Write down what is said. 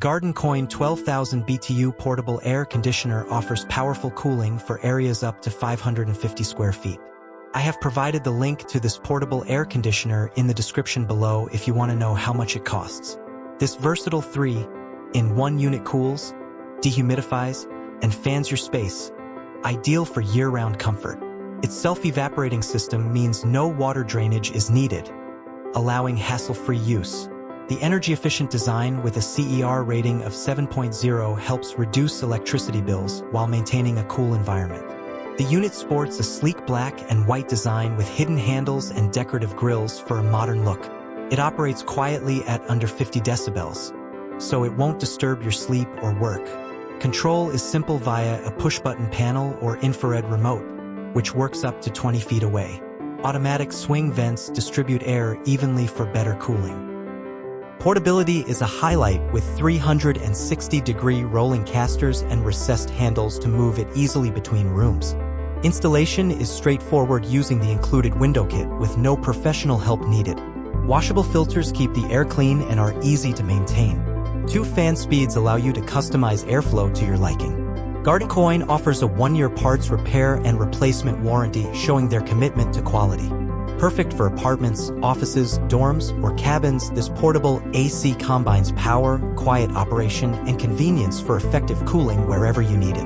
Gardencoin 12,000 BTU Portable Air Conditioner offers powerful cooling for areas up to 550 square feet. I have provided the link to this portable air conditioner in the description below if you want to know how much it costs. This versatile 3-in-1 unit cools, dehumidifies, and fans your space, ideal for year-round comfort. Its self-evaporating system means no water drainage is needed, allowing hassle-free use. The energy-efficient design with a CEER rating of 7.0 helps reduce electricity bills while maintaining a cool environment. The unit sports a sleek black and white design with hidden handles and decorative grills for a modern look. It operates quietly at under 50 decibels, so it won't disturb your sleep or work. Control is simple via a push-button panel or infrared remote, which works up to 20 feet away. Automatic swing vents distribute air evenly for better cooling. Portability is a highlight with 360-degree rolling casters and recessed handles to move it easily between rooms. Installation is straightforward using the included window kit with no professional help needed. Washable filters keep the air clean and are easy to maintain. 2 fan speeds allow you to customize airflow to your liking. Gardencoin offers a 1-year parts repair and replacement warranty, showing their commitment to quality. Perfect for apartments, offices, dorms, or cabins, this portable AC combines power, quiet operation, and convenience for effective cooling wherever you need it.